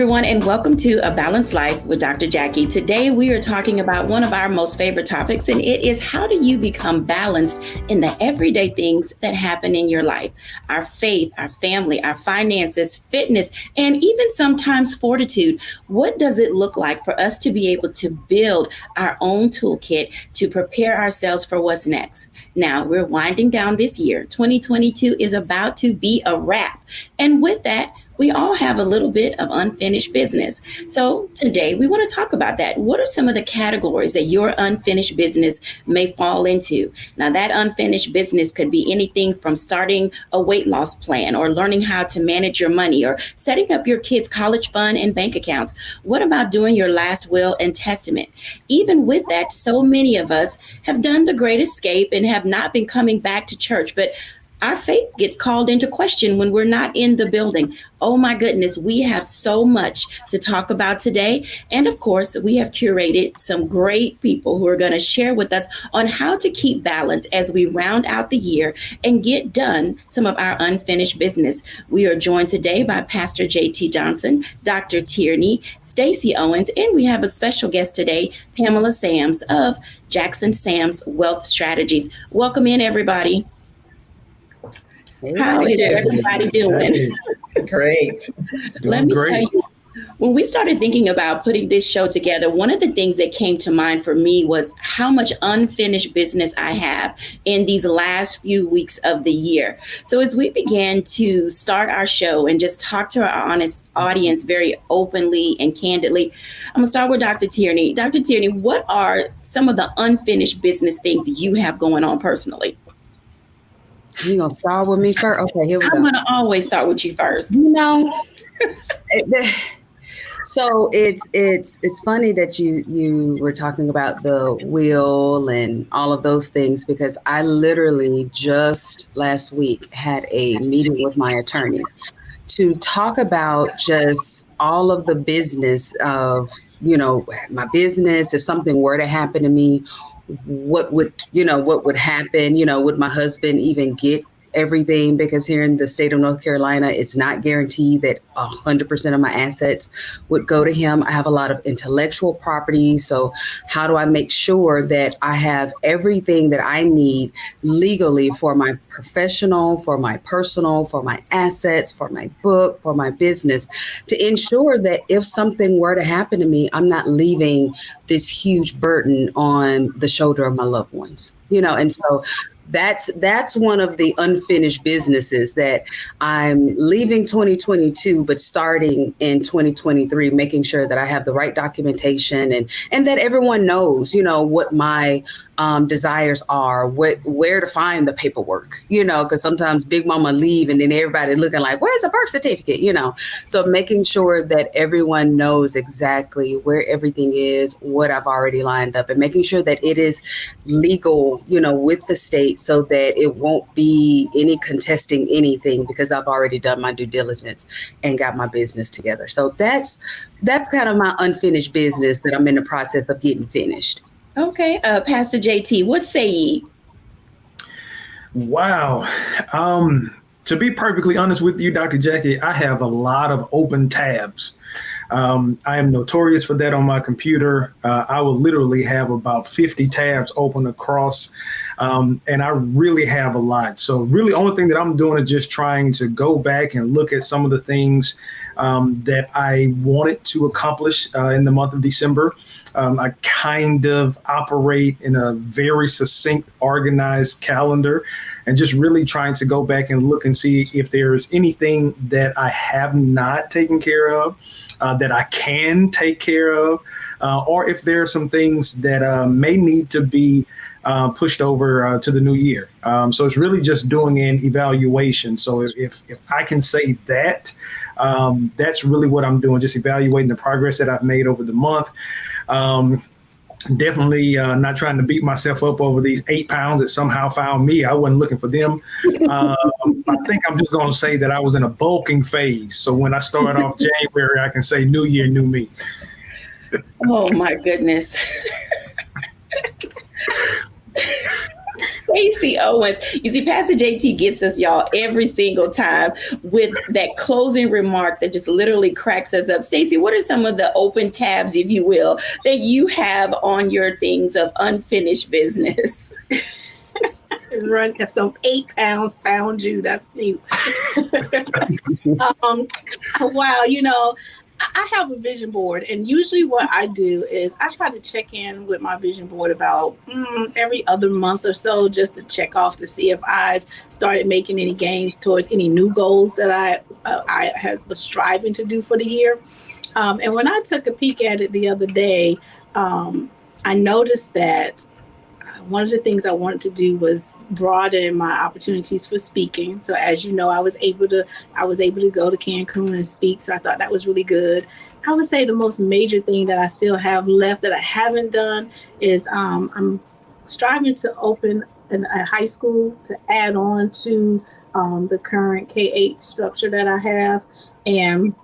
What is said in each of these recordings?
everyone, and welcome to A Balanced Life with Dr. Jacquie. Today, we are talking about one of our most favorite topics, and it is how do you become balanced in the everyday things that happen in your life? Our faith, our family, our finances, fitness, and even sometimes fortitude. What does it look like for us to be able to build our own toolkit to prepare ourselves for what's next? Now, we're winding down this year. 2022 is about to be a wrap. And with that, we all have a little bit of unfinished business. So today we want to talk about that. What are some of the categories that your unfinished business may fall into? Now, that unfinished business could be anything from starting a weight loss plan or learning how to manage your money or setting up your kids' college fund and bank accounts. What about doing your last will and testament? Even with that, so many of us have done the Great Escape and have not been coming back to church, but our faith gets called into question when we're not in the building. Oh my goodness, we have so much to talk about today. And of course, we have curated some great people who are going to share with us on how to keep balance as we round out the year and get done some of our unfinished business. We are joined today by Pastor J.T. Johnson, Dr. Tierney, Stacey Owens, and we have a special guest today, Pamela Sams of Jackson Sams Wealth Strategies. Welcome in, everybody. How is everybody doing? Great. Let me tell you, when we started thinking about putting this show together, one of the things that came to mind for me was how much unfinished business I have in these last few weeks of the year. So as we began to start our show and just talk to our honest audience very openly and candidly, I'm going to start with Dr. Tierney. Dr. Tierney, what are some of the unfinished business things you have going on personally? You gonna start with me first? Okay, here we go. I'm gonna always start with you first. So it's funny that you were talking about the will and all of those things, because I literally just last week had a meeting with my attorney to talk about just all of the business of, my business. If something were to happen to me, what would happen? Would my husband even get everything? Because here in the state of North Carolina, it's not guaranteed that 100% of my assets would go to him. I have a lot of intellectual property. So how do I make sure that I have everything that I need legally for my professional, for my personal, for my assets, for my book, for my business, to ensure that if something were to happen to me, I'm not leaving this huge burden on the shoulder of my loved ones, and so that's one of the unfinished businesses that I'm leaving 2022, but starting in 2023, making sure that I have the right documentation and that everyone knows, what my desires are, where to find the paperwork, because sometimes Big Mama leave and then everybody looking like, where's the birth certificate, So making sure that everyone knows exactly where everything is, what I've already lined up, and making sure that it is legal, with the state, so that it won't be any contesting anything, because I've already done my due diligence and got my business together. So that's kind of my unfinished business that I'm in the process of getting finished. Okay. Pastor JT, what say ye? Wow. To be perfectly honest with you, Dr. Jacquie, I have a lot of open tabs. I am notorious for that on my computer. I will literally have about 50 tabs open across, and I really have a lot. So really, the only thing that I'm doing is just trying to go back and look at some of the things that I wanted to accomplish in the month of December. I kind of operate in a very succinct, organized calendar, and just really trying to go back and look and see if there's anything that I have not taken care of, that I can take care of, or if there are some things that may need to be pushed over to the new year. So it's really just doing an evaluation. So if I can say that, that's really what I'm doing, just evaluating the progress that I've made over the month. Definitely not trying to beat myself up over these 8 pounds that somehow found me. I wasn't looking for them. I think I'm just going to say that I was in a bulking phase. So when I start off January, I can say new year, new me. Oh, my goodness. Stacey Owens. You see, Pastor JT gets us, y'all, every single time with that closing remark that just literally cracks us up. Stacey, what are some of the open tabs, if you will, that you have on your things of unfinished business? Run some 8 pounds found you. That's new. Wow, I have a vision board, and usually what I do is I try to check in with my vision board about every other month or so, just to check off to see if I've started making any gains towards any new goals that I was striving to do for the year. And when I took a peek at it the other day, I noticed that one of the things I wanted to do was broaden my opportunities for speaking. So as you know, I was able to go to Cancun and speak. So I thought that was really good. I would say the most major thing that I still have left that I haven't done is I'm striving to open a high school to add on to the current K-8 structure that I have. And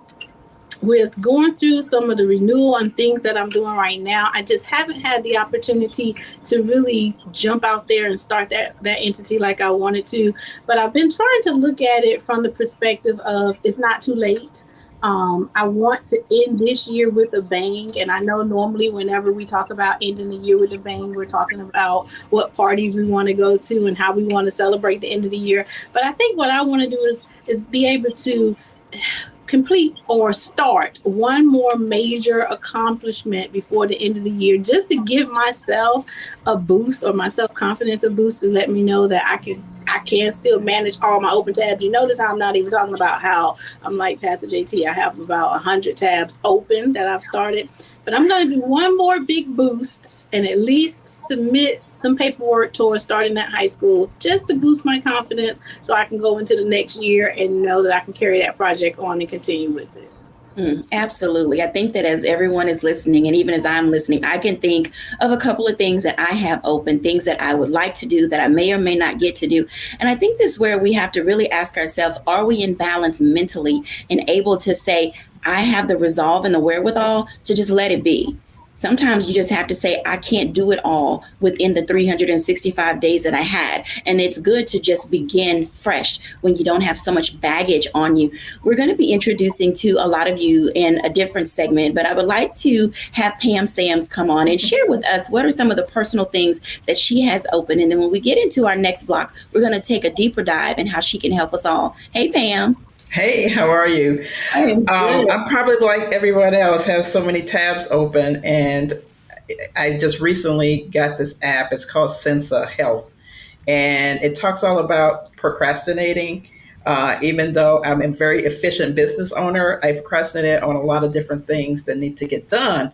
with going through some of the renewal and things that I'm doing right now, I just haven't had the opportunity to really jump out there and start that entity like I wanted to. But I've been trying to look at it from the perspective of it's not too late. I want to end this year with a bang. And I know normally whenever we talk about ending the year with a bang, we're talking about what parties we want to go to and how we want to celebrate the end of the year. But I think what I want to do is be able to complete or start one more major accomplishment before the end of the year, just to give myself a boost or my self-confidence a boost, to let me know that I can still manage all my open tabs. You notice how I'm not even talking about how I'm like Pastor JT. I have about 100 tabs open that I've started, but I'm going to do one more big boost and at least submit some paperwork towards starting that high school, just to boost my confidence so I can go into the next year and know that I can carry that project on and continue with it. Absolutely. I think that as everyone is listening, and even as I'm listening, I can think of a couple of things that I have open, things that I would like to do that I may or may not get to do. And I think this is where we have to really ask ourselves, are we in balance mentally and able to say, I have the resolve and the wherewithal to just let it be? Sometimes you just have to say, I can't do it all within the 365 days that I had. And it's good to just begin fresh when you don't have so much baggage on you. We're going to be introducing to a lot of you in a different segment, but I would like to have Pam Sams come on and share with us what are some of the personal things that she has open. And then when we get into our next block, we're going to take a deeper dive in how she can help us all. Hey, Pam. Hey, how are you? I'm probably like everyone else, has so many tabs open, and I just recently got this app. It's called Sensa Health, and it talks all about procrastinating. Even though I'm a very efficient business owner, I procrastinate on a lot of different things that need to get done.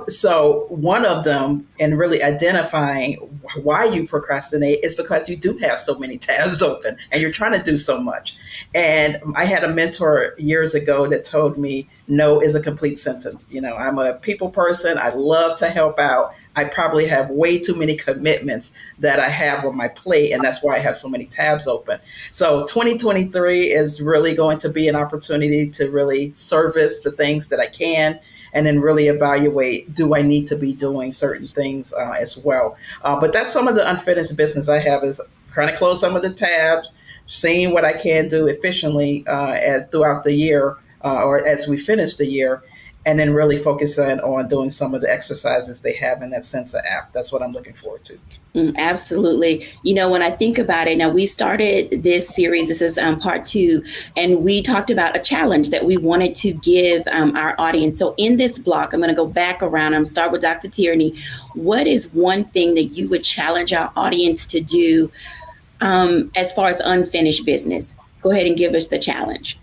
So one of them, and really identifying why you procrastinate, is because you do have so many tabs open and you're trying to do so much. And I had a mentor years ago that told me, no is a complete sentence. I'm a people person. I love to help out. I probably have way too many commitments that I have on my plate, and that's why I have so many tabs open. So 2023 is really going to be an opportunity to really service the things that I can, and then really evaluate, do I need to be doing certain things as well? But that's some of the unfinished business I have, is trying to close some of the tabs, seeing what I can do efficiently throughout the year or as we finish the year, and then really focusing on doing some of the exercises they have in that Sensa app. That's what I'm looking forward to. Absolutely. When I think about it, now we started this series, this is part 2, and we talked about a challenge that we wanted to give our audience. So in this block, I'm going to go back around. I'm start with Dr. Tierney. What is one thing that you would challenge our audience to do as far as unfinished business? Go ahead and give us the challenge.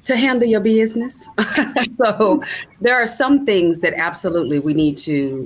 To handle your business. So there are some things that absolutely we need to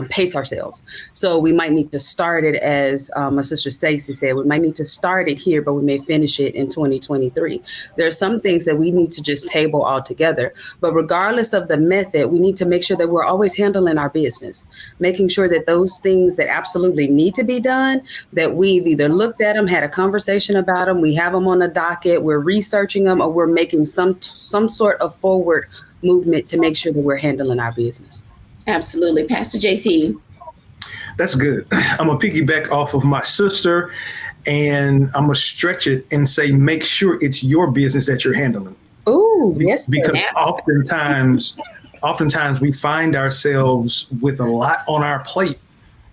pace ourselves. So we might need to start it, as my sister Stacey said, we might need to start it here, but we may finish it in 2023. There are some things that we need to just table altogether. But regardless of the method, we need to make sure that we're always handling our business, making sure that those things that absolutely need to be done, that we've either looked at them, had a conversation about them, we have them on the docket, we're researching them, or we're making some sort of forward movement to make sure that we're handling our business. Absolutely. Pastor JT. That's good. I'm going to piggyback off of my sister, and I'm going to stretch it and say, make sure it's your business that you're handling. Oh, yes. Because oftentimes we find ourselves with a lot on our plate,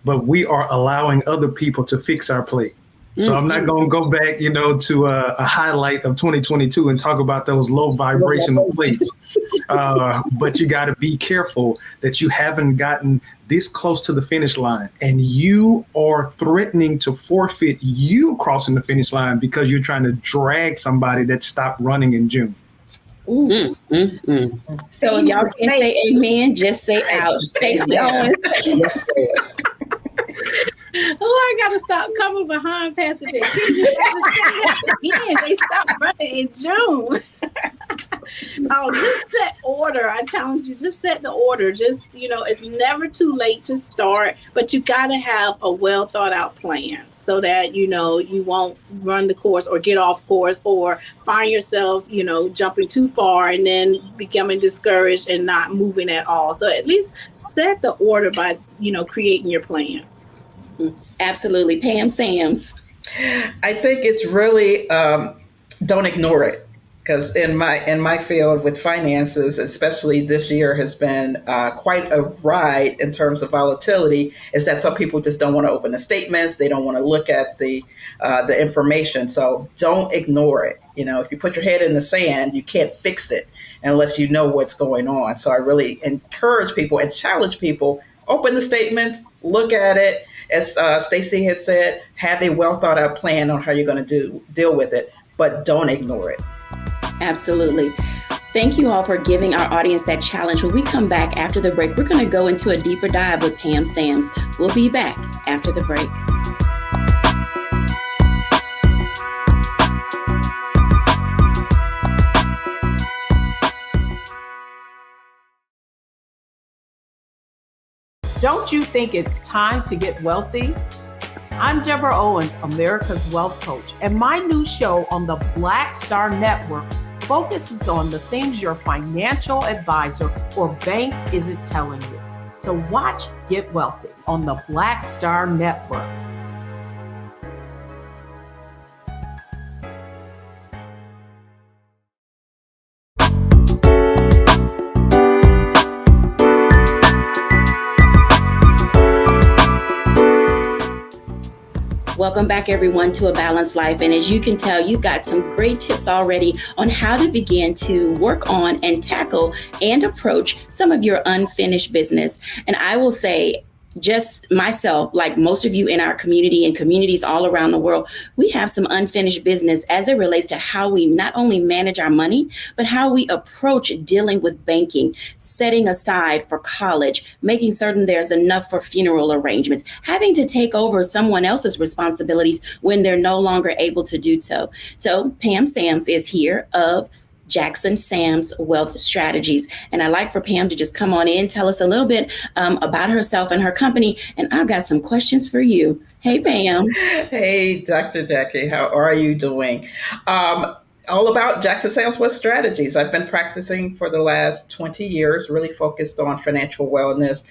but we are allowing other people to fix our plate. So I'm not going to go back, to a highlight of 2022 and talk about those low vibrational plates. But you got to be careful that you haven't gotten this close to the finish line and you are threatening to forfeit you crossing the finish line because you're trying to drag somebody that stopped running in June. So y'all can say amen, just say out. Stacey Owens. I gotta stop coming behind Pastor Jacquie. Again, they stopped running in June. Just set order. I challenge you, just set the order. Just, it's never too late to start, but you gotta have a well thought out plan so that, you won't run the course or get off course or find yourself, jumping too far and then becoming discouraged and not moving at all. So at least set the order by, creating your plan. Absolutely. Pam Sams. I think it's really don't ignore it, because in my field with finances, especially this year has been quite a ride in terms of volatility. Is that some people just don't want to open the statements, they don't want to look at the information. So don't ignore it. If you put your head in the sand, you can't fix it unless you know what's going on. So I really encourage people and challenge people: open the statements, look at it. As Stacey had said, have a well thought out plan on how you're going to deal with it, but don't ignore it. Absolutely. Thank you all for giving our audience that challenge. When we come back after the break, we're going to go into a deeper dive with Pam Sams. We'll be back after the break. Don't you think it's time to get wealthy? I'm Deborah Owens, America's Wealth Coach, and my new show on the Black Star Network focuses on the things your financial advisor or bank isn't telling you. So watch Get Wealthy on the Black Star Network. Welcome back, everyone, to A Balanced Life. And as you can tell, you've got some great tips already on how to begin to work on and tackle and approach some of your unfinished business. And I will say, just myself, like most of you in our community and communities all around the world, we have some unfinished business as it relates to how we not only manage our money, but how we approach dealing with banking, setting aside for college, making certain there's enough for funeral arrangements, having to take over someone else's responsibilities when they're no longer able to do so. So Pam Sams is here of Jackson Sams Wealth Strategies. And I'd like for Pam to just come on in, tell us a little bit about herself and her company. And I've got some questions for you. Hey, Pam. Hey, Dr. Jacquie, how are you doing? All about Jackson Sams Wealth Strategies. I've been practicing for the last 20 years, really focused on financial wellness,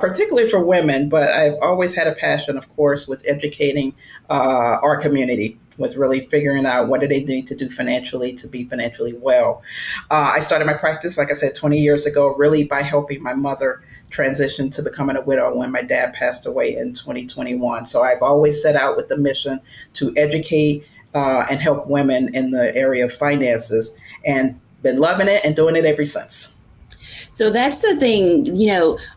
particularly for women. But I've always had a passion, of course, with educating our community, with really figuring out what do they need to do financially to be financially well. I started my practice, like I said, 20 years ago, really by helping my mother transition to becoming a widow when my dad passed away in 2021. So I've always set out with the mission to educate and help women in the area of finances, and been loving it and doing it ever since. So that's the thing,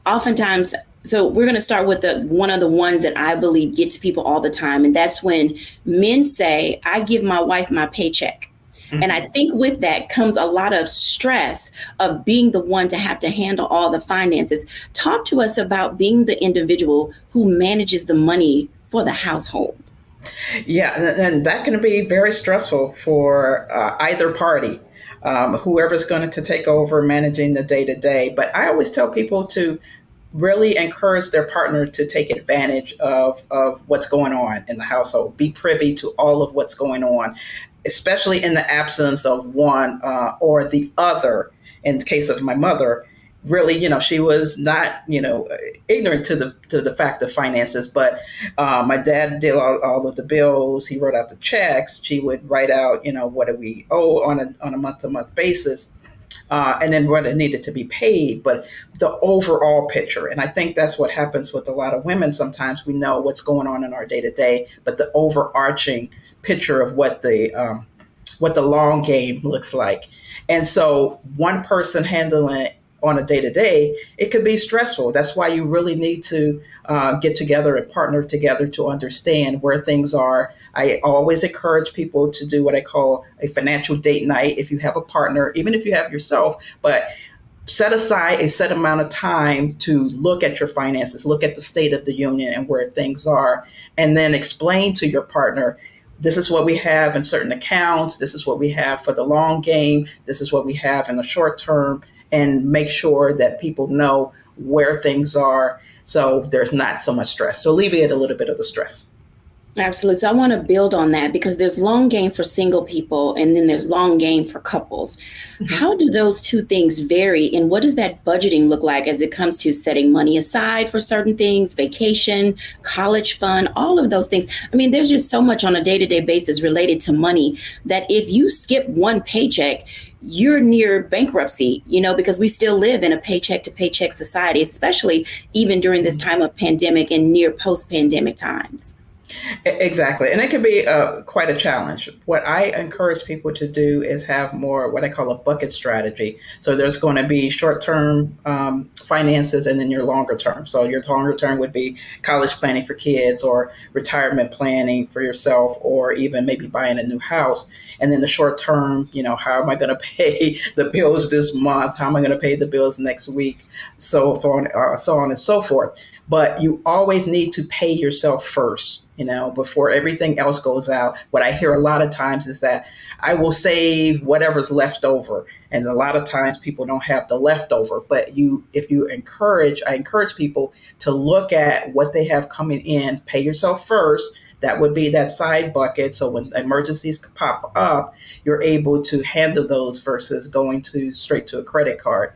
oftentimes. So we're going to start with one of the ones that I believe gets people all the time. And that's when men say, I give my wife my paycheck. Mm-hmm. And I think with that comes a lot of stress of being the one to have to handle all the finances. Talk to us about being the individual who manages the money for the household. Yeah, and that can be very stressful for either party, whoever's going to take over managing the day to day. But I always tell people to really encourage their partner to take advantage of what's going on in the household, be privy to all of what's going on, especially in the absence of one or the other. In the case of my mother, really, she was not, ignorant to the fact of finances. But my dad did all of the bills. He wrote out the checks. She would write out, what do we owe on a month to month basis. And then what it needed to be paid, but the overall picture. And I think that's what happens with a lot of women. Sometimes we know what's going on in our day to day, but the overarching picture of what the long game looks like. And so one person handling it on a day to day, it could be stressful. That's why you really need to get together and partner together to understand where things are. I always encourage people to do what I call a financial date night if you have a partner, even if you have yourself, but set aside a set amount of time to look at your finances, look at the state of the union and where things are, and then explain to your partner, this is what we have in certain accounts, this is what we have for the long game, this is what we have in the short term, and make sure that people know where things are so there's not so much stress. So alleviate a little bit of the stress. Absolutely. So I want to build on that because there's long game for single people and then there's long game for couples. Mm-hmm. How do those two things vary and what does that budgeting look like as it comes to setting money aside for certain things, vacation, college fund, all of those things? I mean, there's just so much on a day-to-day basis related to money that if you skip one paycheck, you're near bankruptcy, because we still live in a paycheck to paycheck society, especially even during this time of pandemic and near post-pandemic times. Exactly. And it can be quite a challenge. What I encourage people to do is have more what I call a bucket strategy. So there's going to be short-term finances and then your longer term. So your longer term would be college planning for kids or retirement planning for yourself or even maybe buying a new house. And then the short term, how am I going to pay the bills this month? How am I going to pay the bills next week? So on and so forth. But you always need to pay yourself first, before everything else goes out. What I hear a lot of times is that I will save whatever's left over. And a lot of times people don't have the leftover. But I encourage people to look at what they have coming in, pay yourself first. That would be that side bucket. So when emergencies pop up, you're able to handle those versus going straight to a credit card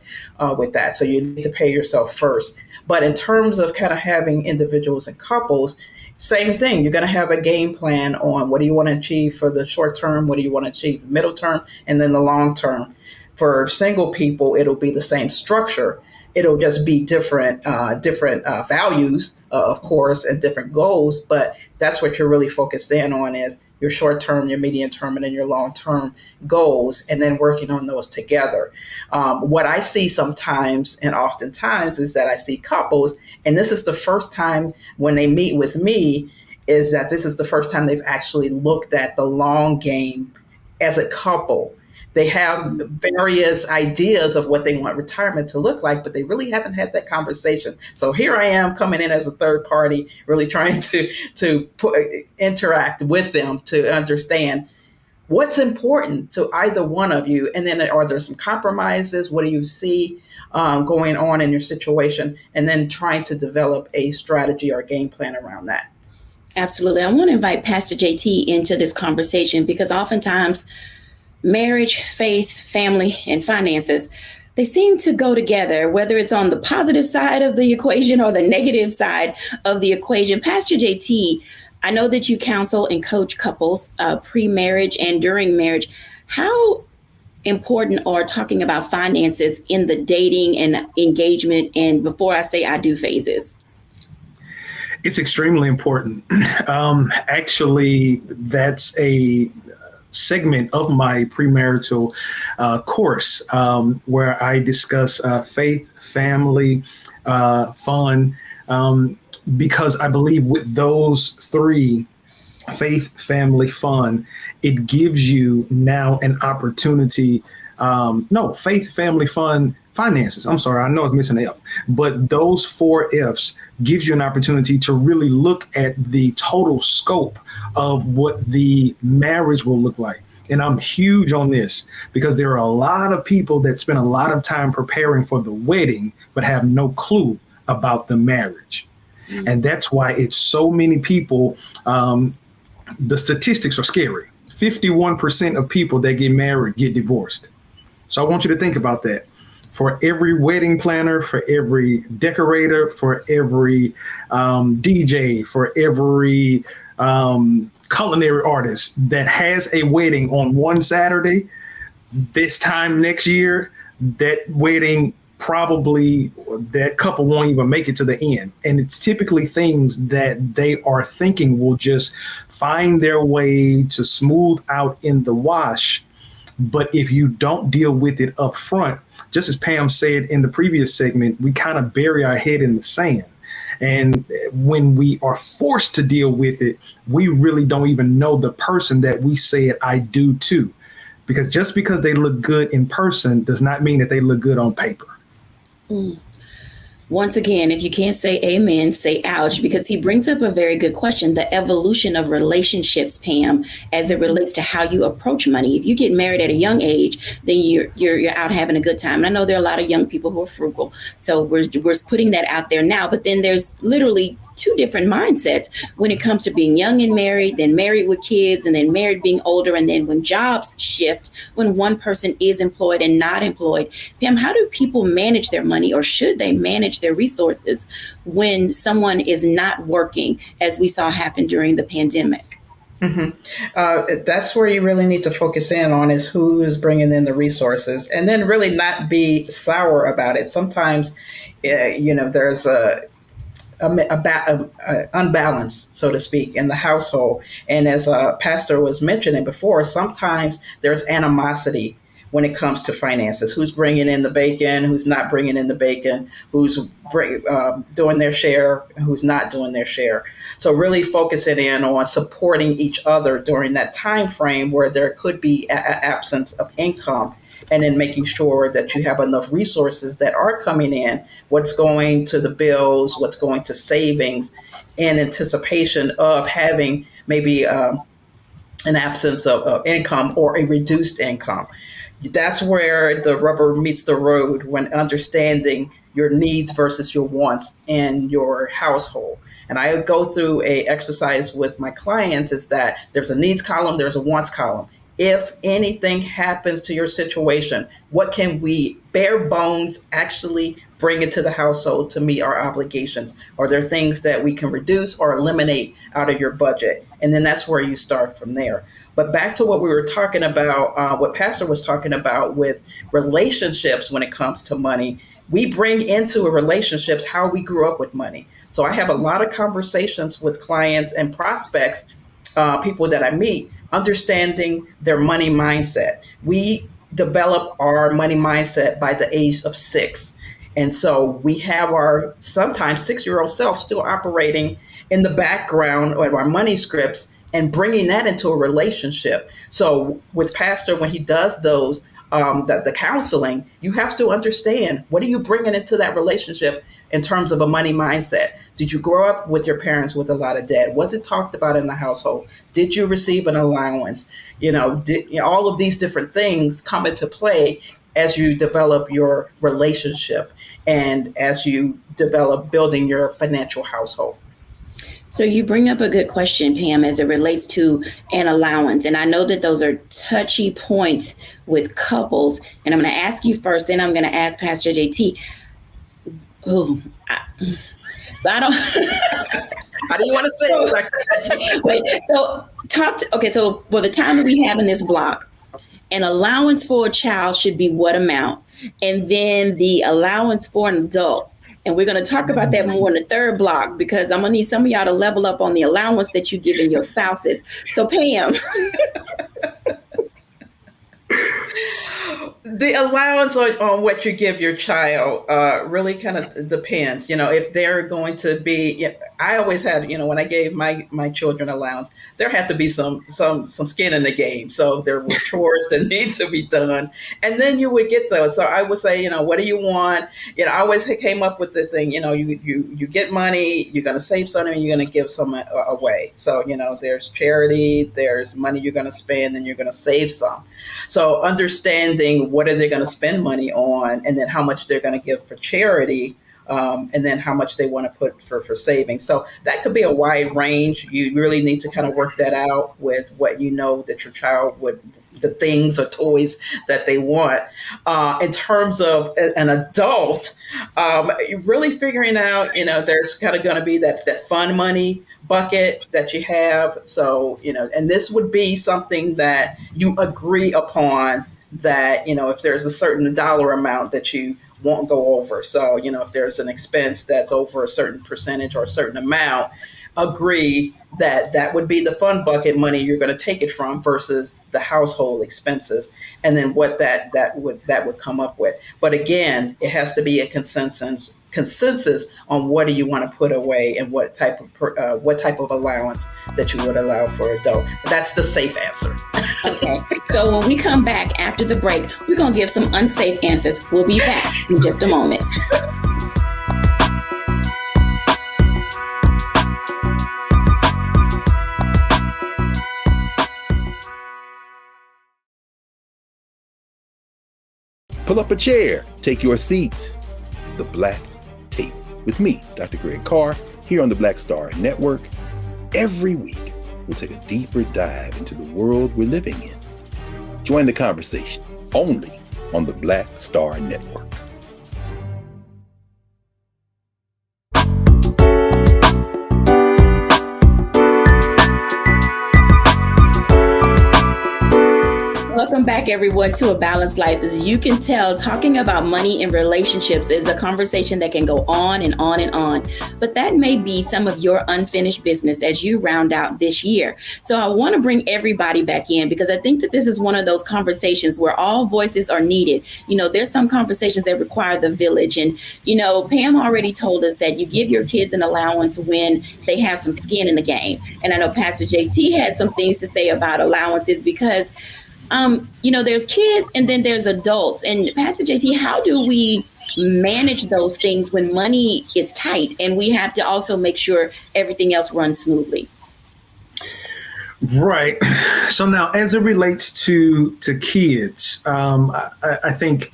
with that. So you need to pay yourself first. But in terms of kind of having individuals and couples, same thing. You're going to have a game plan on what do you want to achieve for the short term, what do you want to achieve middle term, and then the long term. For single people, it'll be the same structure. It'll just be different values, of course, and different goals. But that's what you're really focused in on is your short term, your medium term, and then your long term goals, and then working on those together. What I see sometimes and oftentimes is that I see couples, and this is the first time when they meet with me, is that this is the first time they've actually looked at the long game as a couple. They have various ideas of what they want retirement to look like, but they really haven't had that conversation. So here I am coming in as a third party, really trying to interact with them to understand what's important to either one of you. And then are there some compromises? What do you see going on in your situation? And then trying to develop a strategy or a game plan around that. Absolutely. I want to invite Pastor JT into this conversation because oftentimes marriage, faith, family, and finances, they seem to go together, whether it's on the positive side of the equation or the negative side of the equation. Pastor JT, I know that you counsel and coach couples pre-marriage and during marriage. How important are talking about finances in the dating and engagement and before I say I do phases? It's extremely important. Actually, that's a segment of my premarital course where I discuss faith, family, fun, because I believe with those three, faith, family, fun, it gives you now an opportunity. Faith, family, fun, finances. I'm sorry, I know it's missing an F, but those 4 F's gives you an opportunity to really look at the total scope of what the marriage will look like. And I'm huge on this because there are a lot of people that spend a lot of time preparing for the wedding, but have no clue about the marriage. Mm-hmm. And that's why it's so many people. The statistics are scary. 51% of people that get married get divorced. So I want you to think about that. for every wedding planner, for every decorator, for every DJ, for every culinary artist that has a wedding on one Saturday, this time next year, that wedding probably that couple won't even make it to the end. And it's typically things that they are thinking will just find their way to smooth out in the wash. But if you don't deal with it up front, just as Pam said in the previous segment, we kind of bury our head in the sand. And when we are forced to deal with it, we really don't even know the person that we said I do to. Because just because they look good in person does not mean that they look good on paper. Mm. Once again, if you can't say amen, say ouch, because he brings up a very good question, the evolution of relationships, Pam, as it relates to how you approach money. If you get married at a young age, then you're out having a good time. And I know there are a lot of young people who are frugal. So we're putting that out there now. But then there's literally two different mindsets when it comes to being young and married, then married with kids, and then married being older. And then when jobs shift, when one person is employed and not employed. Pam, how do people manage their money, or should they manage their resources when someone is not working, as we saw happen during the pandemic? That's where you really need to focus in on is who is bringing in the resources, and then really not be sour about it. Sometimes, there's a unbalance, so to speak, in the household. And as a pastor was mentioning before, sometimes there's animosity when it comes to finances. Who's bringing in the bacon, who's not bringing in the bacon, who's doing their share, who's not doing their share. So really focusing in on supporting each other during that time frame where there could be an absence of income, and then making sure that you have enough resources that are coming in, what's going to the bills, what's going to savings, in anticipation of having maybe an absence of income or a reduced income. That's where the rubber meets the road, when understanding your needs versus your wants in your household. And I go through a exercise with my clients is that there's a needs column, there's a wants column. If anything happens to your situation, what can we bare bones actually bring into the household to meet our obligations? Are there things that we can reduce or eliminate out of your budget? And then that's where you start from there. But back to what we were talking about, what Pastor was talking about with relationships when it comes to money, we bring into relationships how we grew up with money. So I have a lot of conversations with clients and prospects, people that I meet, understanding their money mindset. We develop our money mindset by the age of 6. And so we have our sometimes 6-year-old self still operating in the background of our money scripts and bringing that into a relationship. So with Pastor, when he does those, the counseling, you have to understand, what are you bringing into that relationship in terms of a money mindset? Did you grow up with your parents with a lot of debt? Was it talked about in the household? Did you receive an allowance? All of these different things come into play as you develop your relationship and as you develop building your financial household. So you bring up a good question, Pam, as it relates to an allowance. And I know that those are touchy points with couples. And I'm going to ask you first, then I'm going to ask Pastor JT. I don't. How do you want to say it? Wait, so for the time that we have in this block, an allowance for a child should be what amount? And then the allowance for an adult. And we're going to talk about that more in the third block, because I'm going to need some of y'all to level up on the allowance that you give in your spouses. So Pam. The allowance on what you give your child really kind of depends. If they're going to be, I always had, when I gave my children allowance, there had to be some skin in the game. So there were chores that need to be done, and then you would get those. So I would say, what do you want? I always came up with the thing, you get money, you're going to save something, and you're going to give some away. So there's charity, there's money you're going to spend, and you're going to save some. So understanding what are they going to spend money on, and then how much they're going to give for charity, and then how much they want to put for savings. So that could be a wide range. You really need to kind of work that out with what that your child would the things or toys that they want. In terms of an adult, really figuring out, there's kind of going to be that fun money bucket that you have. So, and this would be something that you agree upon, that, if there's a certain dollar amount that you won't go over. So, if there's an expense that's over a certain percentage or a certain amount, agree that that would be the fun bucket money you're going to take it from versus the household expenses, and then what that would come up with. But again, it has to be a consensus on what do you want to put away and what type of allowance that you would allow for adult. That's the safe answer. Okay. So when we come back after the break, we're going to give some unsafe answers. We'll be back in just a moment. Pull up a chair, take your seat. The Black Tape with me, Dr. Greg Carr, here on the Black Star Network. Every week, we'll take a deeper dive into the world we're living in. Join the conversation only on the Black Star Network. Welcome back, everyone, to A Balanced Life. As you can tell, talking about money and relationships is a conversation that can go on and on and on. But that may be some of your unfinished business as you round out this year. So I want to bring everybody back in because I think that this is one of those conversations where all voices are needed. There's some conversations that require the village. And, Pam already told us that you give your kids an allowance when they have some skin in the game. And I know Pastor JT had some things to say about allowances because there's kids and then there's adults. And Pastor JT, how do we manage those things when money is tight and we have to also make sure everything else runs smoothly? Right. So now, as it relates to kids, I think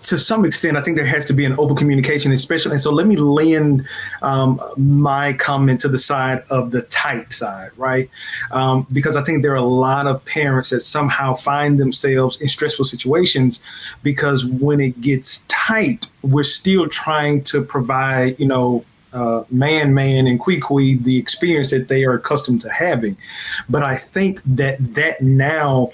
to some extent, I think there has to be an open communication, especially. And so let me lend my comment to the side of the tight side, right? Because I think there are a lot of parents that somehow find themselves in stressful situations because when it gets tight, we're still trying to provide, man and quee the experience that they are accustomed to having. But I think that now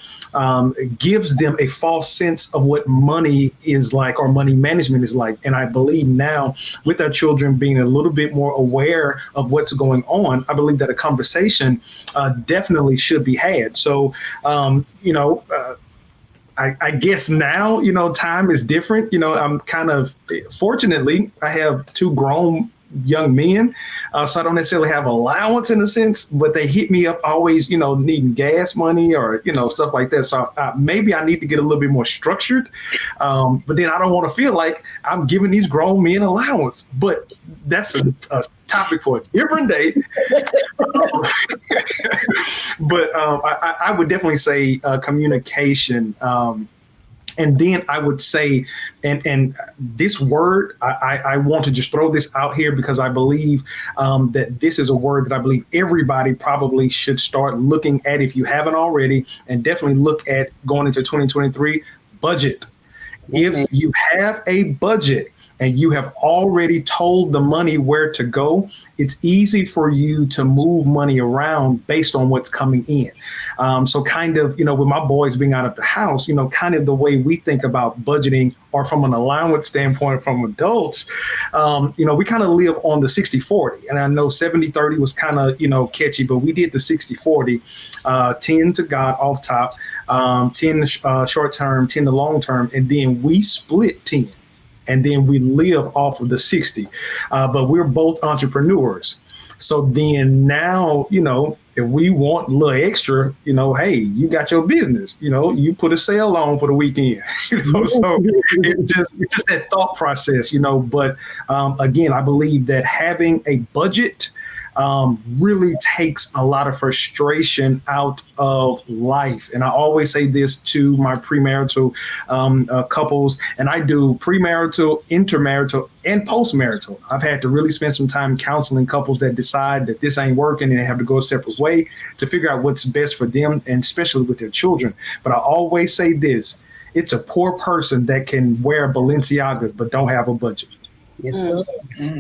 gives them a false sense of what money is like or money management is like. And I believe now with our children being a little bit more aware of what's going on, I believe that a conversation definitely should be had. So, I guess now, time is different. I'm kind of, fortunately, I have two grown young men, so I don't necessarily have allowance in a sense, but they hit me up always, needing gas money or, stuff like that. So maybe I need to get a little bit more structured, but then I don't want to feel like I'm giving these grown men allowance. But that's a topic for a different day. But I would definitely say communication. And then I would say, and this word, I want to just throw this out here because I believe that this is a word that I believe everybody probably should start looking at if you haven't already, and definitely look at going into 2023, budget. If you have a budget and you have already told the money where to go, it's easy for you to move money around based on what's coming in. So kind of, with my boys being out of the house, kind of the way we think about budgeting or from an allowance standpoint from adults, we kind of live on the 60-40. And I know 70-30 was kind of, catchy, but we did the 60-40, 10 to God off top, 10 short term, 10 to long term, and then we split 10. And then we live off of the 60. But we're both entrepreneurs. So then now, if we want a little extra, hey, you got your business, you put a sale on for the weekend, so it's just that thought process, but again, I believe that having a budget really takes a lot of frustration out of life. And I always say this to my premarital couples, and I do premarital, intermarital, and postmarital. I've had to really spend some time counseling couples that decide that this ain't working and they have to go a separate way to figure out what's best for them, and especially with their children. But I always say this: it's a poor person that can wear Balenciagas but don't have a budget. Yes, sir.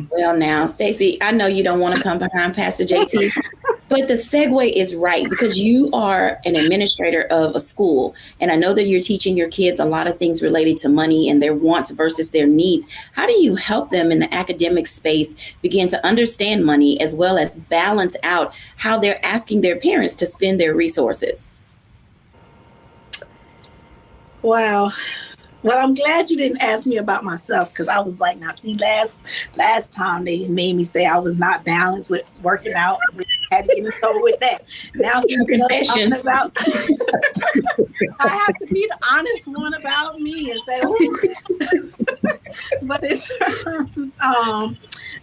Well, now, Stacey, I know you don't want to come behind Pastor JT, but the segue is right, because you are an administrator of a school. And I know that you're teaching your kids a lot of things related to money and their wants versus their needs. How do you help them in the academic space begin to understand money, as well as balance out how they're asking their parents to spend their resources? Wow. Well, I'm glad you didn't ask me about myself, because I was like, now see, last time they made me say I was not balanced with working out. I had to get in trouble with that. Now True confessions. about I have to be the honest one about me and say, but in terms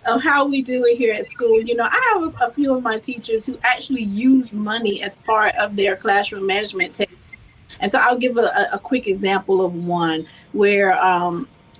of how we do it here at school, I have a few of my teachers who actually use money as part of their classroom management technique. And so I'll give a quick example of one where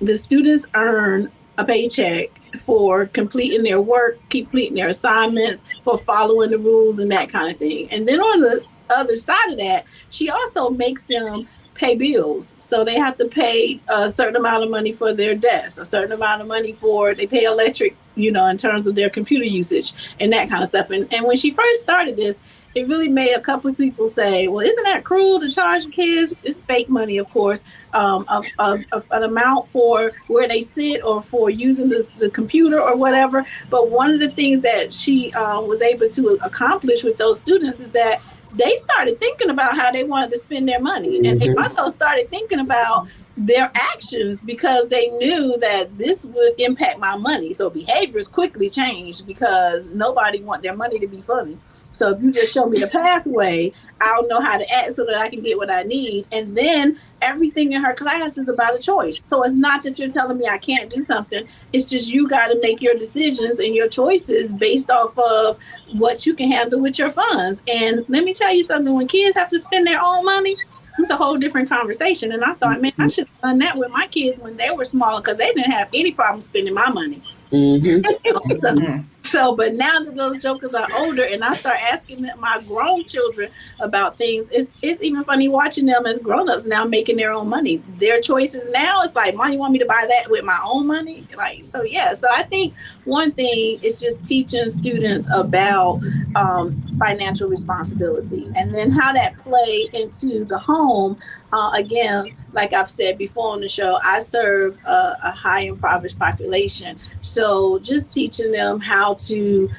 the students earn a paycheck for completing their work, completing their assignments, for following the rules and that kind of thing. And then on the other side of that, she also makes them pay bills. So they have to pay a certain amount of money for their desk, a certain amount of money they pay electric, in terms of their computer usage and that kind of stuff. And when she first started this, it really made a couple of people say, well, isn't that cruel to charge kids? It's fake money, of course, an amount for where they sit or for using the computer or whatever. But one of the things that she was able to accomplish with those students is that they started thinking about how they wanted to spend their money. And they also started thinking about their actions, because they knew that this would impact my money. So behaviors quickly changed, because nobody wants their money to be funny. So if you just show me the pathway, I'll know how to act so that I can get what I need. And then everything in her class is about a choice. So it's not that you're telling me I can't do something. It's just you got to make your decisions and your choices based off of what you can handle with your funds. And let me tell you something, when kids have to spend their own money, it's a whole different conversation. And I thought, man, I should have done that with my kids when they were small, because they didn't have any problem spending my money. So, but now that those jokers are older and I start asking my grown children about things, it's even funny watching them as grown-ups now making their own money. Their choices now, it's like, Mom, you want me to buy that with my own money? So I think one thing is just teaching students about financial responsibility, and then how that play into the home. Again, like I've said before on the show, I serve a high impoverished population. So just teaching them how to,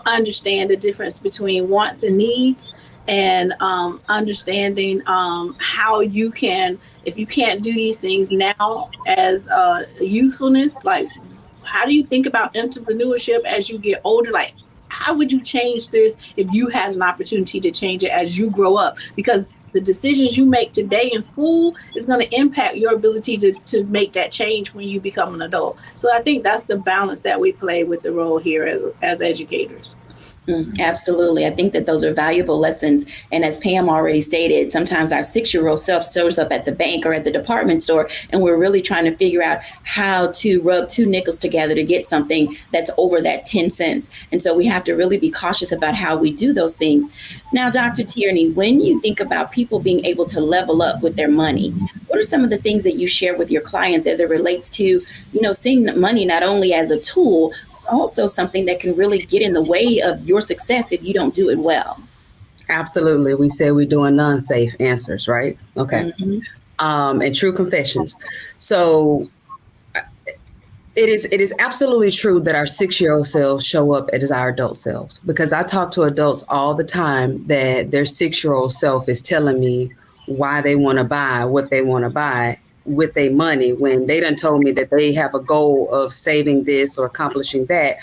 understand the difference between wants and needs, and understanding how you can, if you can't do these things now as youthfulness, like how do you think about entrepreneurship as you get older? Like, how would you change this if you had an opportunity to change it as you grow up? Because the decisions you make today in school is going to impact your ability to make that change when you become an adult. So I think that's the balance that we play with the role here as educators. Absolutely. I think that those are valuable lessons. And as Pam already stated, sometimes our 6-year-old self shows up at the bank or at the department store, and we're really trying to figure out how to rub 2 nickels together to get something that's over that 10 cents. And so we have to really be cautious about how we do those things. Now, Dr. Tierney, when you think about people being able to level up with their money, what are some of the things that you share with your clients as it relates to, seeing money not only as a tool, also something that can really get in the way of your success if you don't do it well? Absolutely. We say we're doing non-safe answers, right? Okay. And true confessions. So it is absolutely true that our 6-year-old selves show up as our adult selves, because I talk to adults all the time that their 6-year-old self is telling me why they want to buy what they want to buy with their money, when they done told me that they have a goal of saving this or accomplishing that,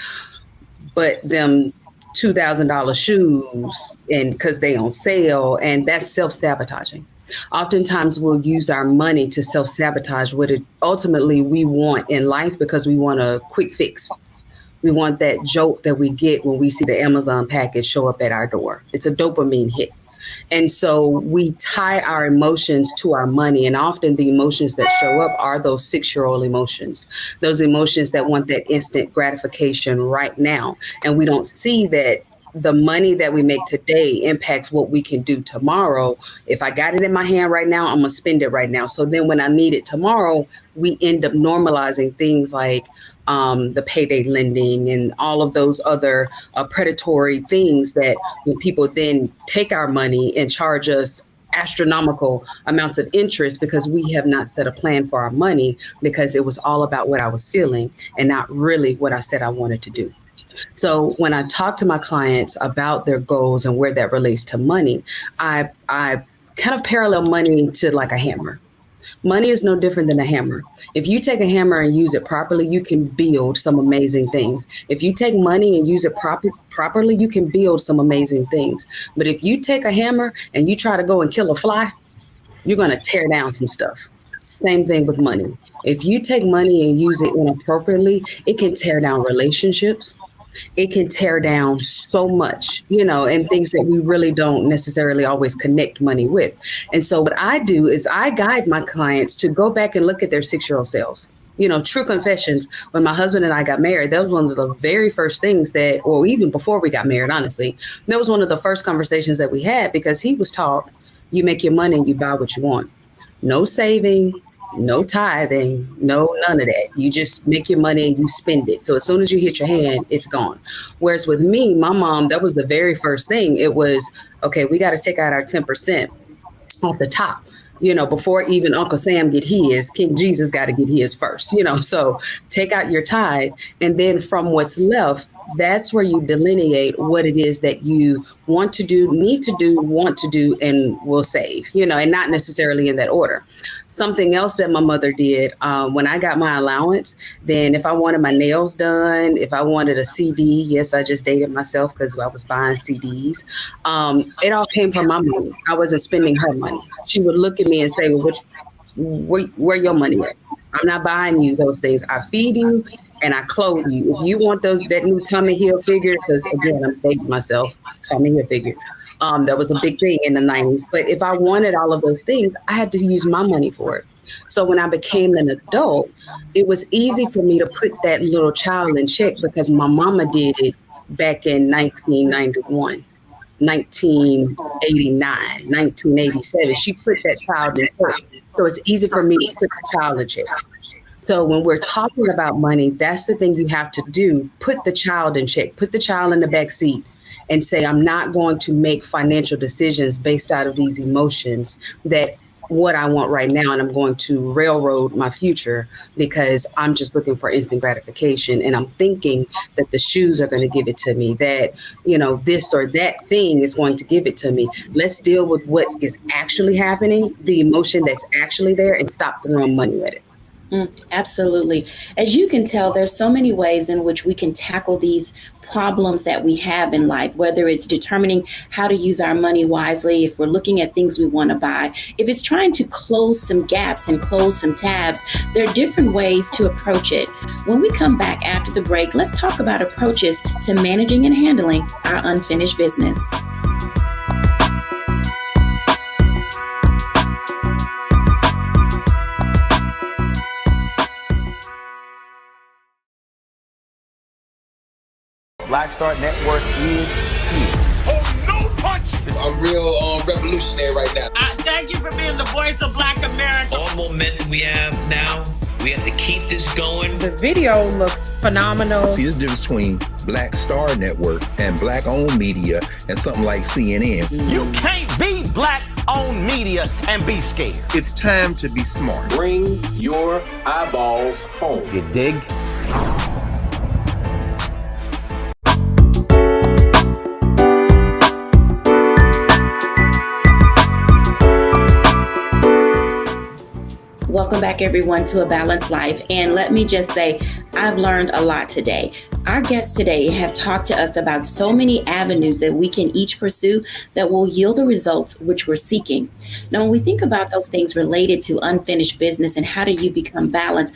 but them $2,000 shoes, and because they on sale, and that's self-sabotaging. Oftentimes we'll use our money to self-sabotage what it ultimately we want in life, because we want a quick fix. We want that jolt that we get when we see the Amazon package show up at our door. It's a dopamine hit. And so we tie our emotions to our money. And often the emotions that show up are those 6-year-old emotions, those emotions that want that instant gratification right now. And we don't see that the money that we make today impacts what we can do tomorrow. If I got it in my hand right now, I'm going to spend it right now. So then when I need it tomorrow, we end up normalizing things like the payday lending and all of those other predatory things that when people then take our money and charge us astronomical amounts of interest because we have not set a plan for our money because it was all about what I was feeling and not really what I said I wanted to do. So when I talk to my clients about their goals and where that relates to money, I kind of parallel money to like a hammer. Money is no different than a hammer. If you take a hammer and use it properly, you can build some amazing things. If you take money and use it properly, you can build some amazing things. But if you take a hammer and you try to go and kill a fly, you're going to tear down some stuff. Same thing with money. If you take money and use it inappropriately, it can tear down relationships. It can tear down so much, and things that we really don't necessarily always connect money with. And so what I do is I guide my clients to go back and look at their 6-year-old selves. True confessions. When my husband and I got married, that was one of the very first things or even before we got married, honestly, that was one of the first conversations that we had because he was taught, you make your money and you buy what you want. No saving, no tithing, no none of that. You just make your money and you spend it. So as soon as you hit your hand, it's gone. Whereas with me, my mom, that was the very first thing. It was, okay, we got to take out our 10% off the top. Before even Uncle Sam get his, King Jesus got to get his first, so take out your tithe. And then from what's left, that's where you delineate what it is that you want to do, need to do, want to do, and will save, and not necessarily in that order. Something else that my mother did when I got my allowance, then if I wanted my nails done, if I wanted a CD, yes, I just dated myself because I was buying CDs. It all came from my money. I wasn't spending her money. She would look at me and say, well, where your money at? I'm not buying you those things. I feed you and I clothe you. If you want that new Tommy Hilfiger, because again, I'm dating myself, Tommy Hilfiger. That was a big thing in the 90s. But if I wanted all of those things, I had to use my money for it. So when I became an adult, it was easy for me to put that little child in check because my mama did it back in 1991. 1989, 1987. She put that child in check. So it's easy for me to put the child in check. So when we're talking about money, that's the thing you have to do. Put the child in check. Put the child in the back seat and say, I'm not going to make financial decisions based out of these emotions that what I want right now, and I'm going to railroad my future because I'm just looking for instant gratification. And I'm thinking that the shoes are going to give it to me, that, this or that thing is going to give it to me. Let's deal with what is actually happening, the emotion that's actually there, and stop throwing money at it. Absolutely. As you can tell, there's so many ways in which we can tackle these problems that we have in life, whether it's determining how to use our money wisely, if we're looking at things we want to buy, if it's trying to close some gaps and close some tabs, there are different ways to approach it. When we come back after the break, let's talk about approaches to managing and handling our unfinished business. Black Star Network is here. Oh, no punch! I'm real revolutionary right now. Thank you for being the voice of Black America. All momentum we have now, we have to keep this going. The video looks phenomenal. See, there's a difference between Black Star Network and Black-owned media and something like CNN. You can't be Black-owned media and be scared. It's time to be smart. Bring your eyeballs home. You dig? Welcome back, everyone, to A Balanced Life. And let me just say, I've learned a lot today. Our guests today have talked to us about so many avenues that we can each pursue that will yield the results which we're seeking. Now, when we think about those things related to unfinished business and how do you become balanced,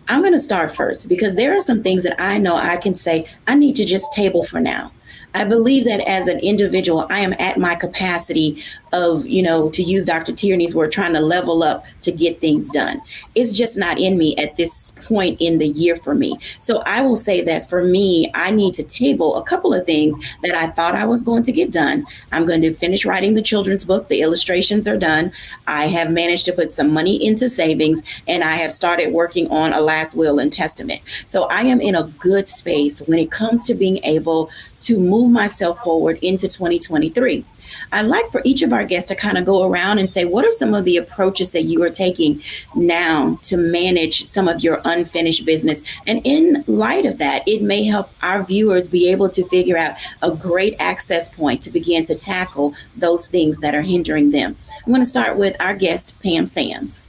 I'm going to start first because there are some things that I know I can say I need to just table for now. I believe that as an individual, I am at my capacity of, to use Dr. Tierney's word, trying to level up to get things done. It's just not in me at this point in the year for me. So I will say that for me, I need to table a couple of things that I thought I was going to get done. I'm going to finish writing the children's book. The illustrations are done. I have managed to put some money into savings, and I have started working on a last will and testament. So I am in a good space when it comes to being able to move myself forward into 2023. I'd like for each of our guests to kind of go around and say, what are some of the approaches that you are taking now to manage some of your unfinished business? And in light of that, it may help our viewers be able to figure out a great access point to begin to tackle those things that are hindering them. I'm going to start with our guest, Pam Sams.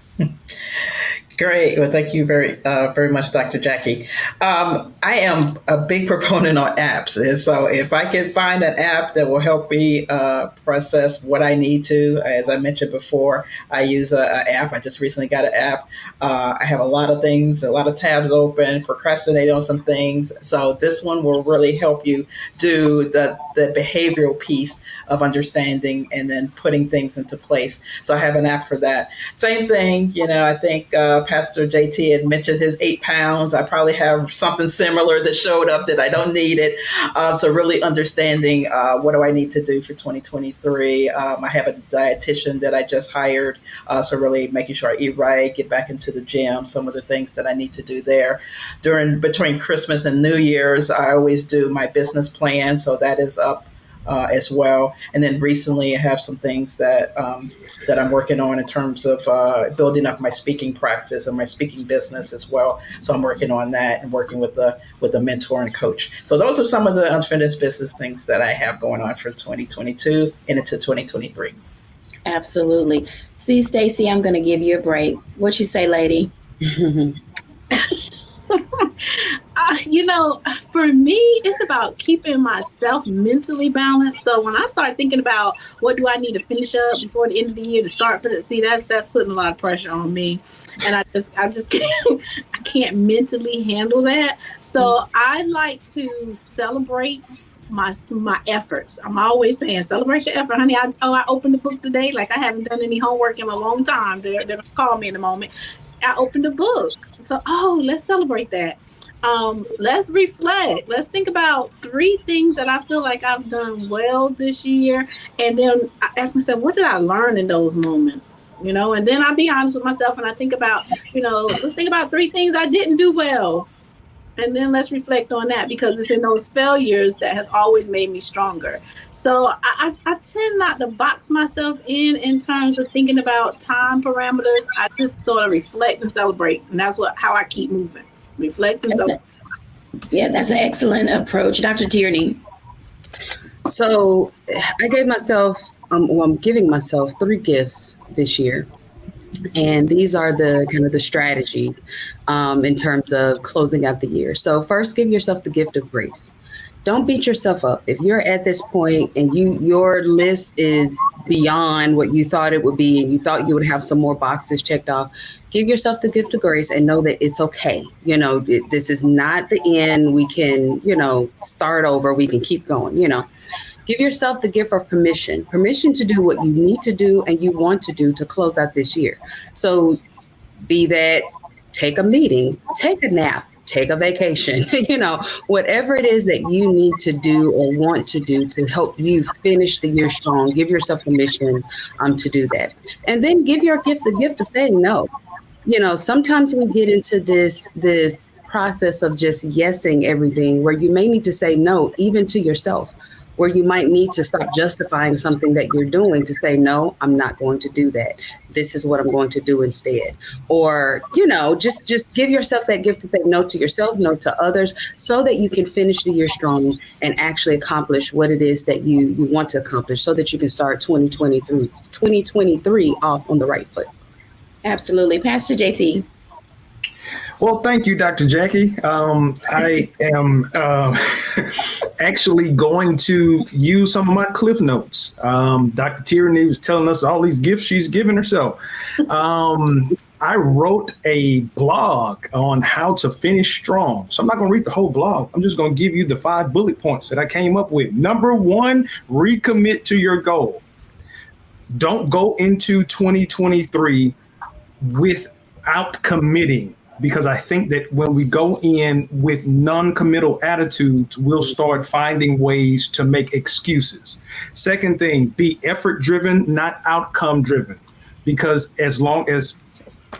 Great. Well, thank you very much, Dr. Jacquie. I am a big proponent on apps. And so if I can find an app that will help me process what I need to, as I mentioned before, I use an app. I just recently got an app. I have a lot of things, a lot of tabs open, procrastinate on some things. So this one will really help you do the behavioral piece of understanding and then putting things into place. So I have an app for that. Same thing, I think Pastor JT had mentioned his 8 pounds. I probably have something similar that showed up that I don't need it. So really understanding what do I need to do for 2023. I have a dietitian that I just hired. So really making sure I eat right, get back into the gym, some of the things that I need to do there. Between Christmas and New Year's, I always do my business plan. So that is up as well. And then recently I have some things that I'm working on in terms of building up my speaking practice and my speaking business as well. So I'm working on that and working with a mentor and coach. So those are some of the unfinished business things that I have going on for 2022 and into 2023. Absolutely. See, Stacey, I'm going to give you a break. What you say, lady? For me, it's about keeping myself mentally balanced. So when I start thinking about what do I need to finish up before the end of the year to start for that's putting a lot of pressure on me. And I just can't, I can't mentally handle that. So I like to celebrate my efforts. I'm always saying, celebrate your effort, honey. I opened the book today. Like I haven't done any homework in a long time. They're going to call me in a moment. I opened the book. So, let's celebrate that. Let's reflect. Let's think about 3 things that I feel like I've done well this year. And then I ask myself, what did I learn in those moments? And then I'll be honest with myself and I think about, let's think about 3 things I didn't do well. And then let's reflect on that because it's in those failures that has always made me stronger. So I tend not to box myself in terms of thinking about time parameters. I just sort of reflect and celebrate. And that's how I keep moving. Reflect and celebrate. Yeah, that's an excellent approach. Dr. Tierney. So I gave myself, I'm giving myself 3 gifts this year. And these are the kind of the strategies in terms of closing out the year. So first, give yourself the gift of grace. Don't beat yourself up. If you're at this point and your list is beyond what you thought it would be and you thought you would have some more boxes checked off, give yourself the gift of grace and know that it's okay. This is not the end. We can, start over. We can keep going, Give yourself the gift of permission to do what you need to do and you want to do to close out this year. So be that take a meeting, take a nap, take a vacation, whatever it is that you need to do or want to do to help you finish the year strong, give yourself permission to do that. And then give your gift the gift of saying no. Sometimes we get into this process of just yesing everything where you may need to say no, even to yourself. Where you might need to stop justifying something that you're doing to say, no, I'm not going to do that. This is what I'm going to do instead. Or, just give yourself that gift to say no to yourself, no to others, so that you can finish the year strong and actually accomplish what it is that you want to accomplish so that you can start 2023 off on the right foot. Absolutely. Pastor JT. Well, thank you, Dr. Jacquie. I am actually going to use some of my cliff notes. Dr. Tierney was telling us all these gifts she's given herself. I wrote a blog on how to finish strong. So I'm not going to read the whole blog. I'm just going to give you the 5 bullet points that I came up with. Number 1, recommit to your goal. Don't go into 2023 without committing, because I think that when we go in with non-committal attitudes, we'll start finding ways to make excuses. Second thing, be effort driven, not outcome driven, because as long as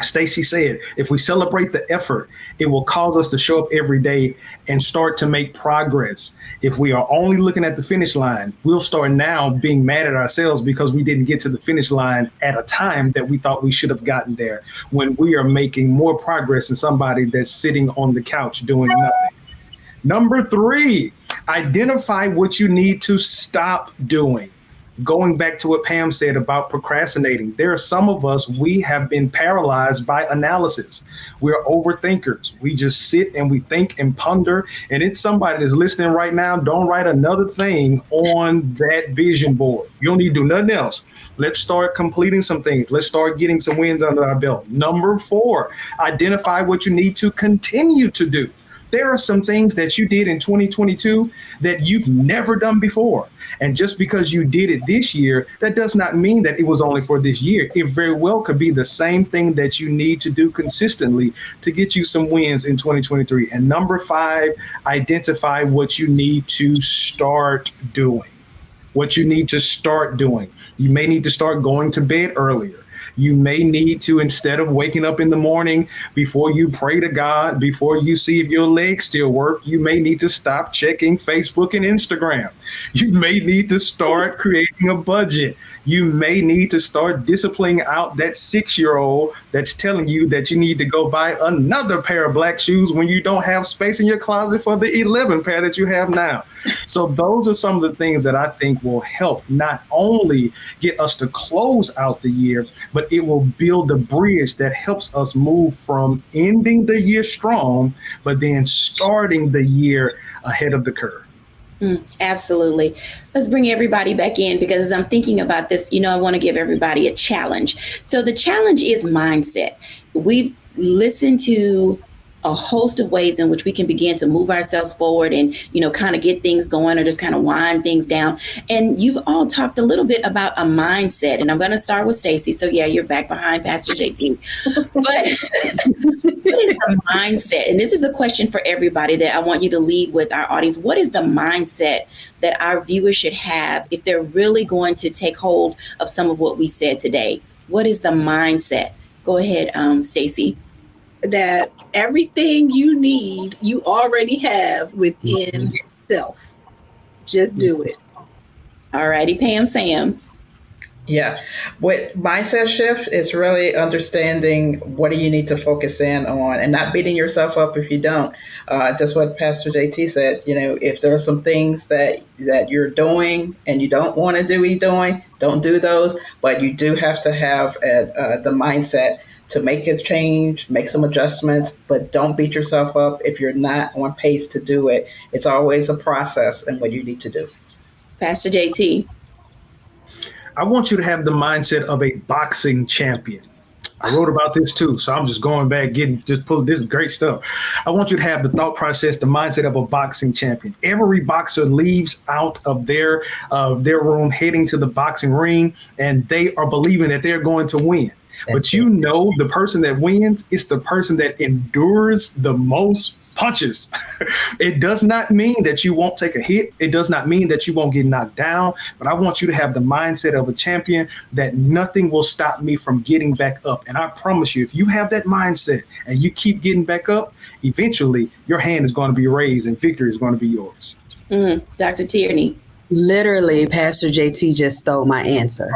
Stacy said, if we celebrate the effort, it will cause us to show up every day and start to make progress. If we are only looking at the finish line, we'll start now being mad at ourselves because we didn't get to the finish line at a time that we thought we should have gotten there, when we are making more progress than somebody that's sitting on the couch doing nothing. Number 3, identify what you need to stop doing. Going back to what Pam said about procrastinating, there are some of us, we have been paralyzed by analysis. We're overthinkers. We just sit and we think and ponder. And it's somebody that's listening right now. Don't write another thing on that vision board. You don't need to do nothing else. Let's start completing some things. Let's start getting some wins under our belt. Number 4, identify what you need to continue to do. There are some things that you did in 2022 that you've never done before. And just because you did it this year, that does not mean that it was only for this year. It very well could be the same thing that you need to do consistently to get you some wins in 2023. And number 5, identify what you need to start doing. What you need to start doing. You may need to start going to bed earlier. You may need to, instead of waking up in the morning, before you pray to God, before you see if your legs still work, you may need to stop checking Facebook and Instagram. You may need to start creating a budget. You may need to start disciplining out that 6-year-old that's telling you that you need to go buy another pair of black shoes when you don't have space in your closet for the 11 pair that you have now. So those are some of the things that I think will help not only get us to close out the year, but it will build the bridge that helps us move from ending the year strong, but then starting the year ahead of the curve. Absolutely. Let's bring everybody back in, because as I'm thinking about this, I want to give everybody a challenge. So the challenge is mindset. We've listened to a host of ways in which we can begin to move ourselves forward and, kind of get things going or just kind of wind things down. And you've all talked a little bit about a mindset, and I'm going to start with Stacy. So yeah, you're back behind Pastor JT. But what is the mindset? And this is the question for everybody that I want you to leave with our audience. What is the mindset that our viewers should have if they're really going to take hold of some of what we said today? What is the mindset? Go ahead, Stacy. That everything you need, you already have within yourself. Just do it. All righty, Pam Sams. Yeah. What mindset shift is really understanding what do you need to focus in on and not beating yourself up if you don't. Just what Pastor JT said, if there are some things that you're doing and you don't want to be doing, don't do those. But you do have to have the mindset to make a change, make some adjustments, but don't beat yourself up if you're not on pace to do it. It's always a process and what you need to do. Pastor JT. I want you to have the mindset of a boxing champion. I wrote about this too, so I'm just going back, pulling this great stuff. I want you to have the thought process, the mindset of a boxing champion. Every boxer leaves out of their room, heading to the boxing ring, and they are believing that they're going to win. But the person that wins is the person that endures the most punches. It does not mean that you won't take a hit. It does not mean that you won't get knocked down. But I want you to have the mindset of a champion, that nothing will stop me from getting back up. And I promise you, if you have that mindset and you keep getting back up, eventually your hand is going to be raised and victory is going to be yours. Dr. Tierney. Literally, Pastor JT just stole my answer.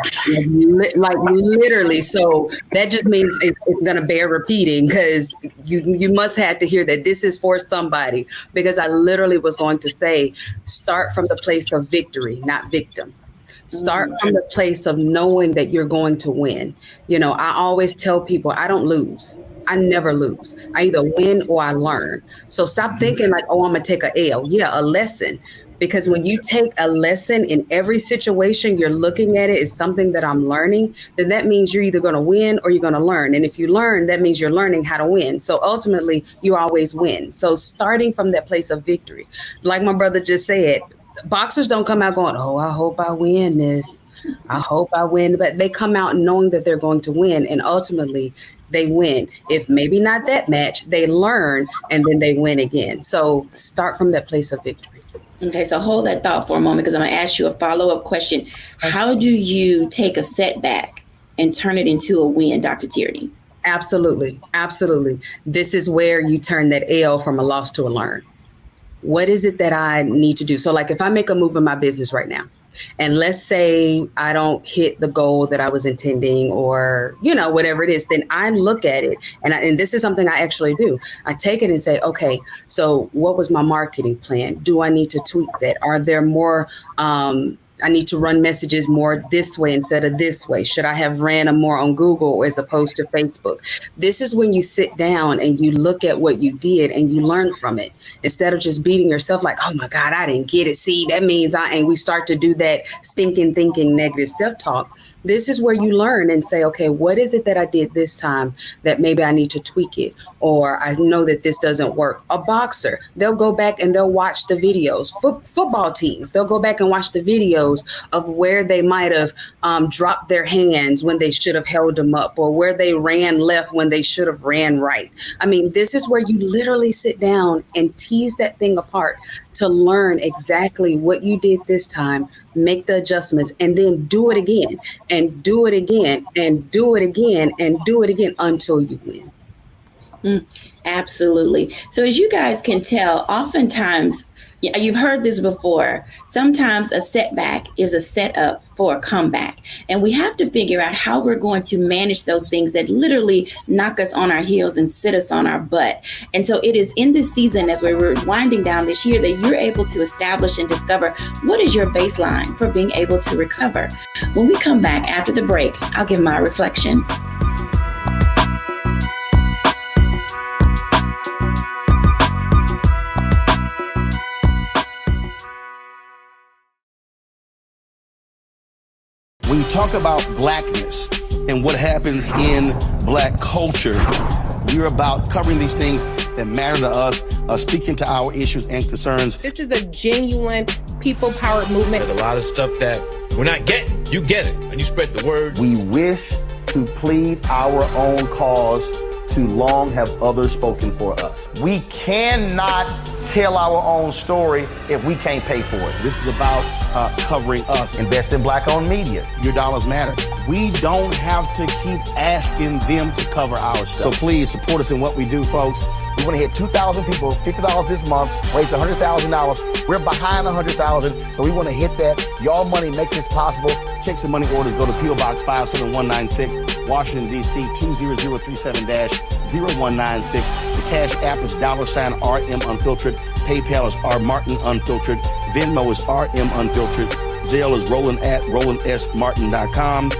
Like literally. So that just means it's going to bear repeating, because you must have to hear that this is for somebody, because I literally was going to say, start from the place of victory, not victim. Start from the place of knowing that you're going to win. I always tell people I don't lose. I never lose. I either win or I learn. So stop thinking like, oh, I'm going to take a L. Yeah, a lesson. Because when you take a lesson in every situation, you're looking at it as something that I'm learning, then that means you're either going to win or you're going to learn. And if you learn, that means you're learning how to win. So ultimately, you always win. So starting from that place of victory, like my brother just said, boxers don't come out going, oh, I hope I win this. I hope I win. But they come out knowing that they're going to win. And ultimately, they win. If maybe not that match, they learn and then they win again. So start from that place of victory. Okay, so hold that thought for a moment because I'm going to ask you a follow-up question. How do you take a setback and turn it into a win, Dr. Tierney? Absolutely. Absolutely. This is where you turn that L from a loss to a learn. What is it that I need to do? So like if I make a move in my business right now, and let's say I don't hit the goal that I was intending or, whatever it is, then I look at it. And this is something I actually do. I take it and say, okay, so what was my marketing plan? Do I need to tweak that? Are there more I need to run messages more this way instead of this way? Should I have ran them more on Google as opposed to Facebook? This is when you sit down and you look at what you did and you learn from it instead of just beating yourself like, oh my God, I didn't get it. See, that means and we start to do that stinking thinking negative self-talk. This is where you learn and say, okay, what is it that I did this time that maybe I need to tweak it? Or I know that this doesn't work. A boxer, they'll go back and they'll watch the videos. Football teams, they'll go back and watch the videos of where they might have dropped their hands when they should have held them up, or where they ran left when they should have ran right. I mean, this is where you literally sit down and tease that thing apart to learn exactly what you did this time, make the adjustments, and then do it again and do it again and do it again and do it again until you win. Absolutely. So as you guys can tell, oftentimes, you've heard this before, sometimes a setback is a setup for a comeback. And we have to figure out how we're going to manage those things that literally knock us on our heels and sit us on our butt. And so it is in this season, as we're winding down this year, that you're able to establish and discover what is your baseline for being able to recover. When we come back after the break, I'll give my reflection. When you talk about blackness and what happens in black culture, we're about covering these things that matter to us, speaking to our issues and concerns. This is a genuine people-powered movement. There's a lot of stuff that we're not getting. You get it, and you spread the word. We wish to plead our own cause. Too long have others spoken for us. We cannot tell our own story if we can't pay for it. This is about covering us. Invest in black-owned media. Your dollars matter. We don't have to keep asking them to cover our stuff. So please support us in what we do, folks. We want to hit 2,000 people, $50 this month, raise $100,000. We're behind 100,000, so we want to hit that. Y'all money makes this possible. Checks and money orders go to P.O. Box 57196, Washington, D.C. 20037-0196. The Cash App is $RM Unfiltered. PayPal is R Martin Unfiltered. Venmo is RM Unfiltered. Zelle is Roland@RolandSMartin.com.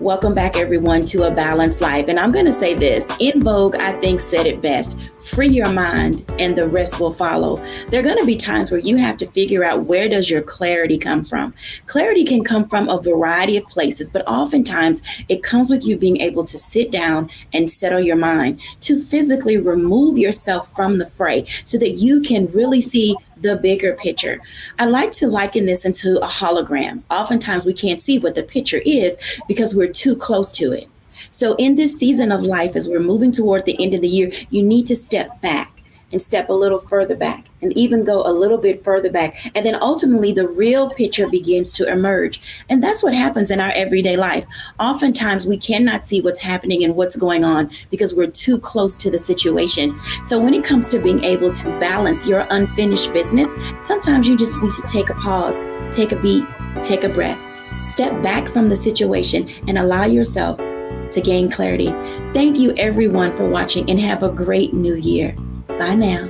Welcome back, everyone, to A Balanced Life. And I'm going to say this. In Vogue, I think, said it best. Free your mind and the rest will follow. There are going to be times where you have to figure out, where does your clarity come from? Clarity can come from a variety of places, but oftentimes it comes with you being able to sit down and settle your mind, to physically remove yourself from the fray so that you can really see the bigger picture. I like to liken this into a hologram. Oftentimes we can't see what the picture is because we're too close to it. So in this season of life, as we're moving toward the end of the year, you need to step back and step a little further back and even go a little bit further back. And then ultimately the real picture begins to emerge. And that's what happens in our everyday life. Oftentimes we cannot see what's happening and what's going on because we're too close to the situation. So when it comes to being able to balance your unfinished business, sometimes you just need to take a pause, take a beat, take a breath, step back from the situation and allow yourself to gain clarity. Thank you everyone for watching and have a great new year. Bye now.